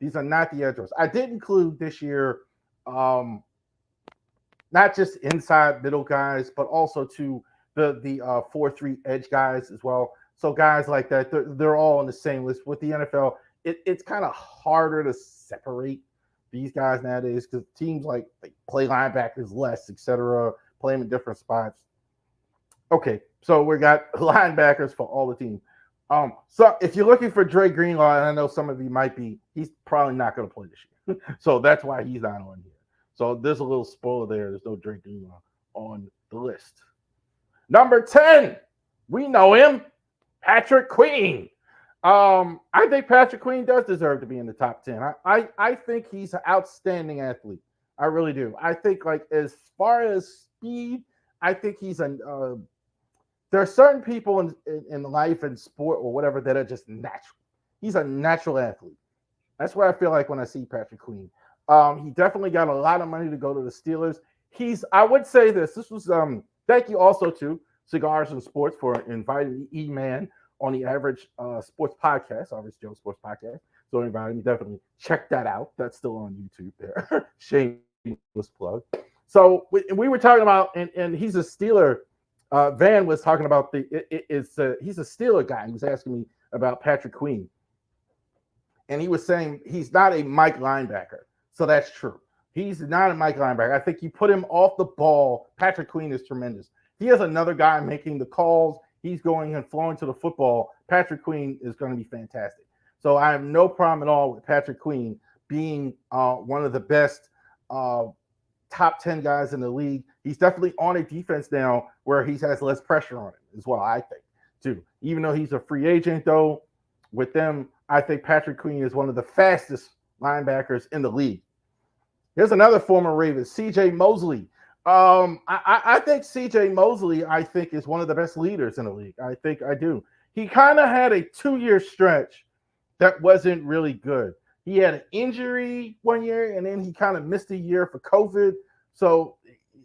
These are not the edge rushers. I did include this year um, not just inside middle guys, but also to the 4-3 edge guys as well. So guys like that, they're all on the same list. With the NFL, it's kind of harder to separate these guys nowadays because teams like play linebackers less, etc., play them in different spots. Okay, so we got linebackers for all the teams. So if you're looking for Dre Greenlaw, and I know some of you might be, he's probably not going to play this year, so that's why he's not on here. So there's a little spoiler there. There's no Dre Greenlaw on the list. Number 10, we know him, Patrick Queen. I think Patrick Queen does deserve to be in the top 10. I think he's an outstanding athlete. I really do. I think like as far as speed, I think he's an there are certain people in life and sport or whatever that are just natural. He's a natural athlete. That's what I feel like when I see Patrick Queen. He definitely got a lot of money to go to the Steelers. I would say this. This was thank you also to Cigars and Sports for inviting E-Man on the Average Sports Podcast, Average Joe Sports Podcast. So anybody definitely check that out. That's still on YouTube there. Shameless plug. So we were talking about, and he's a Steeler. Van was talking about he's a Steeler guy. He was asking me about Patrick Queen, and he was saying he's not a Mike linebacker. So that's true. He's not a Mike linebacker. I think you put him off the ball. Patrick Queen is tremendous. He has another guy making the calls. He's going and flowing to the football. Patrick Queen is going to be fantastic. So I have no problem at all with Patrick Queen being one of the best top 10 guys in the league. He's definitely on a defense now where he has less pressure on him as well, I think, too. Even though he's a free agent, though, with them, I think Patrick Queen is one of the fastest linebackers in the league. Here's another former Raven, C.J. Mosley. I think C.J. Mosley, I think, is one of the best leaders in the league. I think I do. He kind of had a 2-year stretch that wasn't really good. He had an injury one year, and then he kind of missed a year for COVID. So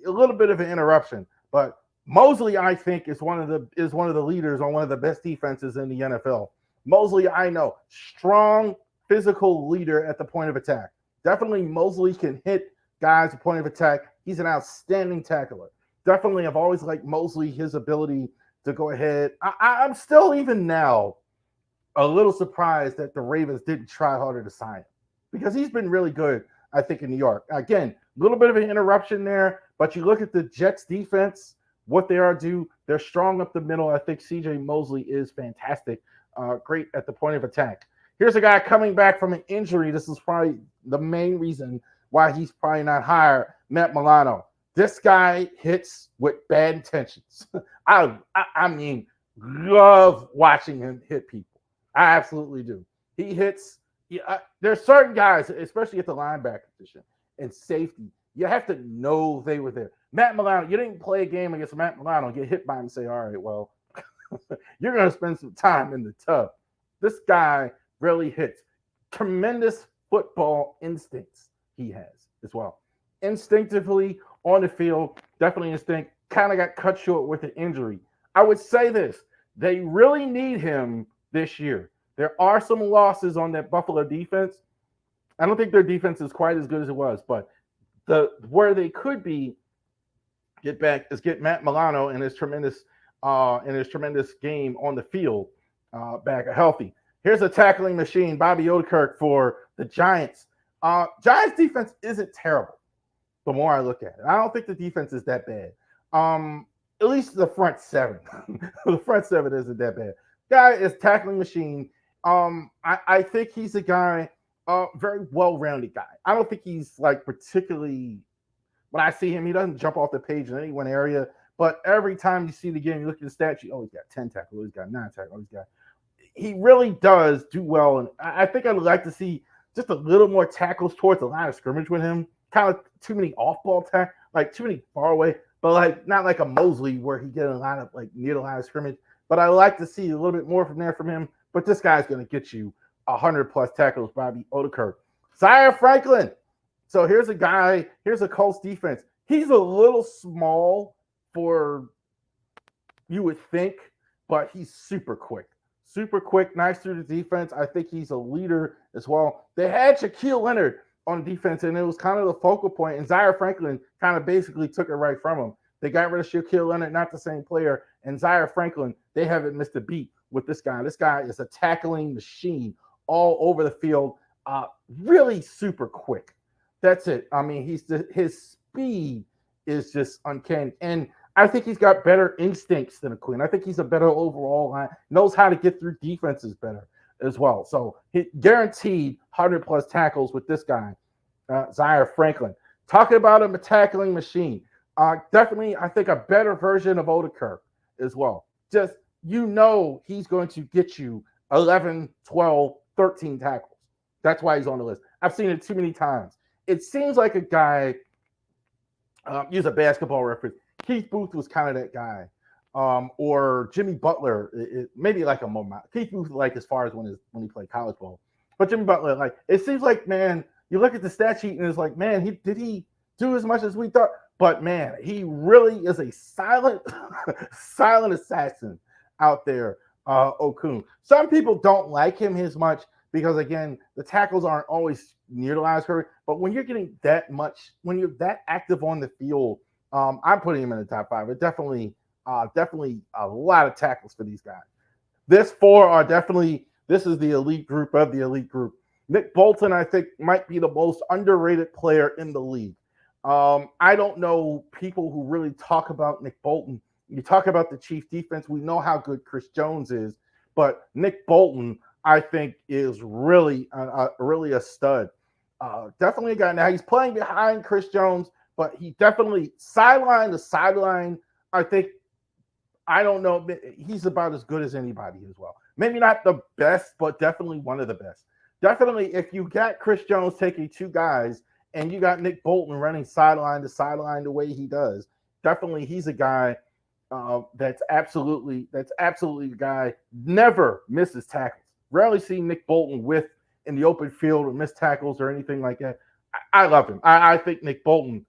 a little bit of an interruption. But Mosley, I think, is one of the leaders on one of the best defenses in the NFL. Mosley, I know, strong physical leader at the point of attack. Definitely Mosley can hit guys at point of attack. He's an outstanding tackler. Definitely, I've always liked Mosley, his ability to go ahead. I'm still, even now, a little surprised that the Ravens didn't try harder to sign him because he's been really good, I think, in New York. Again, a little bit of an interruption there, but you look at the Jets defense, what they are do. They're strong up the middle. I think C.J. Mosley is fantastic, great at the point of attack. Here's a guy coming back from an injury. This is probably the main reason why he's probably not higher, Matt Milano. This guy hits with bad intentions. I mean, love watching him hit people. I absolutely do. He hits. There's certain guys, especially at the linebacker position and safety, you have to know they were there. Matt Milano, you didn't play a game against Matt Milano and get hit by him and say, all right, well, you're going to spend some time in the tub. This guy really hits. Tremendous football instincts he has as well. Instinctively on the field, definitely instinct, kind of got cut short with an injury. I would say this, they really need him this year. There are some losses on that Buffalo defense. I don't think their defense is quite as good as it was, but where they could be get Matt Milano and his tremendous game on the field back healthy. Here's a tackling machine, Bobby Okereke for the Giants. Giants defense isn't terrible. The more I look at it, I don't think the defense is that bad. At least the front seven. The front seven isn't that bad. Guy is tackling machine. I think he's a guy, very well-rounded guy. I don't think he's like particularly. When I see him, he doesn't jump off the page in any one area. But every time you see the game, you look at the stats. Oh, he's got 10 tackles. Oh, he's got 9 tackles. Oh, he's got. He really does do well, and I think I'd like to see just a little more tackles towards the line of scrimmage with him. Kind of too many off-ball tackles, like too many far away, but like not like a Mosley where he get a line of like near the line of scrimmage. But I like to see a little bit more from him. But this guy's going to get you 100+ tackles, Bobby Okereke. Zaire Franklin. So here's a guy. Here's a Colts defense. He's a little small for you would think, but he's super quick. super quick, nice through the defense. I think he's a leader as well. They had Shaquille Leonard on defense, and it was kind of the focal point, and Zaire Franklin kind of basically took it right from him. They got rid of Shaquille Leonard, not the same player, and Zaire Franklin, they haven't missed a beat with this guy. This guy is a tackling machine all over the field, really super quick. That's it. I mean, his speed is just uncanny, and I think he's got better instincts than a Quinn. I think he's a better overall line, knows how to get through defenses better as well. So he guaranteed 100+ tackles with this guy, Zaire Franklin. Talking about him, a tackling machine. Definitely, I think a better version of Okereke as well. Just, he's going to get you 11, 12, 13 tackles. That's why he's on the list. I've seen it too many times. It seems like a guy, use a basketball reference. Keith Booth was kind of that guy. Or Jimmy Butler, maybe like a moment. Keith Booth, like as far as when he played college ball. But Jimmy Butler, like, it seems like, man, you look at the stat sheet and it's like, man, did he do as much as we thought? But man, he really is a silent assassin out there, Okun. Some people don't like him as much because, again, the tackles aren't always near the line of scrimmage. But when you're getting that much, when you're that active on the field, I'm putting him in the top 5. It definitely a lot of tackles for these guys. This is the elite group of the elite group. Nick Bolton, I think, might be the most underrated player in the league. I don't know people who really talk about Nick Bolton. You talk about the Chiefs defense. We know how good Chris Jones is, but Nick Bolton, I think, is really a stud. Definitely a guy. Now he's playing behind Chris Jones, but he definitely sideline to sideline. I don't know. He's about as good as anybody as well. Maybe not the best, but definitely one of the best. Definitely, if you got Chris Jones taking 2 guys and you got Nick Bolton running sideline to sideline the way he does, definitely he's a guy that's absolutely the guy. Never misses tackles. Rarely see Nick Bolton in the open field or miss tackles or anything like that. I love him. I think Nick Bolton,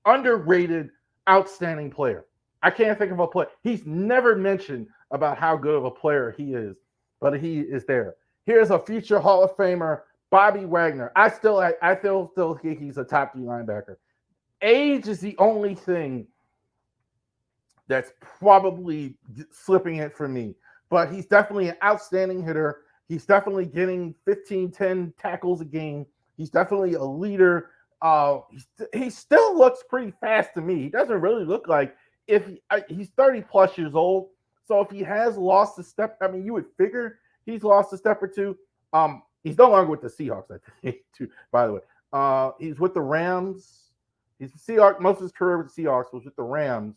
underrated, outstanding player. I can't think of a player. He's never mentioned about how good of a player he is, but he is there. Here's a future Hall of Famer, Bobby Wagner. I still think he's a top 3 linebacker. Age is the only thing that's probably slipping it for me, but he's definitely an outstanding hitter. He's definitely getting 15, 10 tackles a game. He's definitely a leader. He still looks pretty fast to me. He doesn't really look like he's 30+ years old. So if he has lost a step, I mean, you would figure he's lost a step or 2. He's no longer with the Seahawks, I think, too, by the way. He's with the Rams. He's the Seahawks. Most of his career with the Seahawks was with the Rams.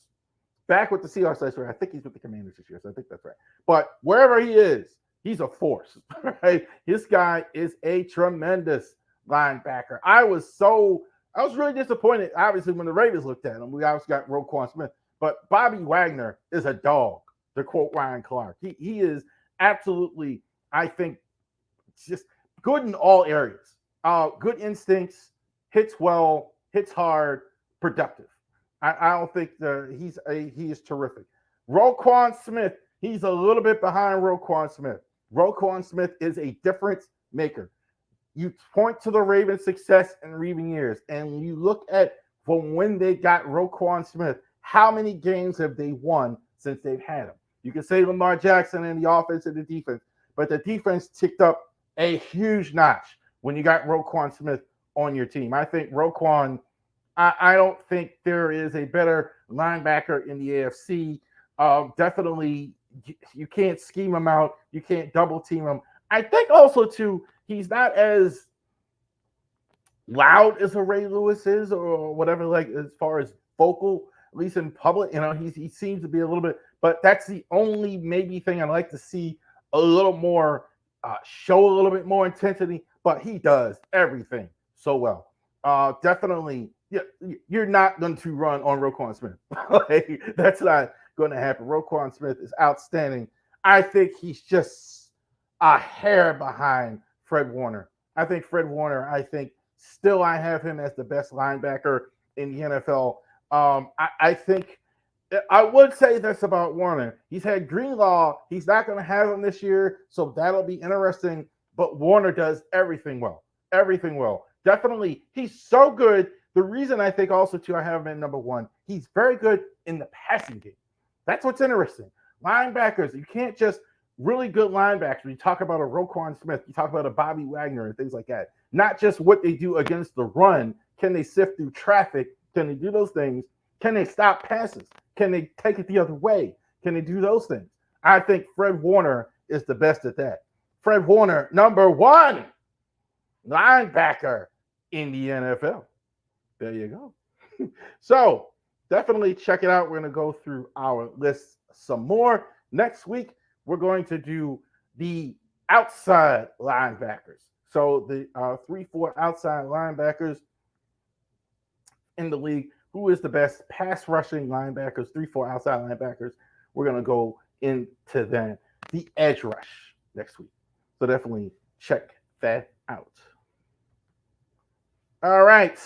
Back with the Seahawks last year. I think he's with the Commanders this year, so I think that's right. But wherever he is, he's a force, right? This guy is a tremendous linebacker. I was really disappointed, obviously, when the Ravens looked at him. We obviously got Roquan Smith, but Bobby Wagner is a dog, to quote Ryan Clark. He is absolutely, I think, just good in all areas. Good instincts, hits well, hits hard, productive. I don't think he is terrific. Roquan Smith, he's a little bit behind Roquan Smith. Roquan Smith is a difference maker. You point to the Ravens' success in recent years, and you look at from when they got Roquan Smith, how many games have they won since they've had him? You can say Lamar Jackson and the offense and the defense, but the defense ticked up a huge notch when you got Roquan Smith on your team. I think Roquan, I don't think there is a better linebacker in the AFC. Definitely, you can't scheme him out. You can't double team him. I think also, too, he's not as loud as a Ray Lewis is or whatever, like as far as vocal, at least in public. He seems to be a little bit, but that's the only maybe thing I'd like to see a little more, show a little bit more intensity, but he does everything so well. Definitely, yeah, you're not going to run on Roquan Smith. Like, that's not going to happen. Roquan Smith is outstanding. I think he's just a hair behind Fred Warner. I think still I have him as the best linebacker in the NFL. I think I would say this about Warner. He's had Greenlaw. He's not going to have him this year, so that'll be interesting. But Warner does everything well. Everything well. Definitely, he's so good. The reason I think also too I have him at number one, he's very good in the passing game. That's what's interesting. Linebackers, you can't just really good linebackers. When you talk about a Roquan Smith, you talk about a Bobby Wagner and things like that. Not just what they do against the run. Can they sift through traffic? Can they do those things? Can they stop passes? Can they take it the other way? Can they do those things? I think Fred Warner is the best at that. Fred Warner, number one linebacker in the NFL. There you go. So definitely check it out. We're going to go through our list some more. Next week, we're going to do the outside linebackers. So the 3-4 outside linebackers in the league. Who is the best pass rushing linebackers, 3-4 outside linebackers? We're going to go into that. The edge rush next week. So definitely check that out. All right.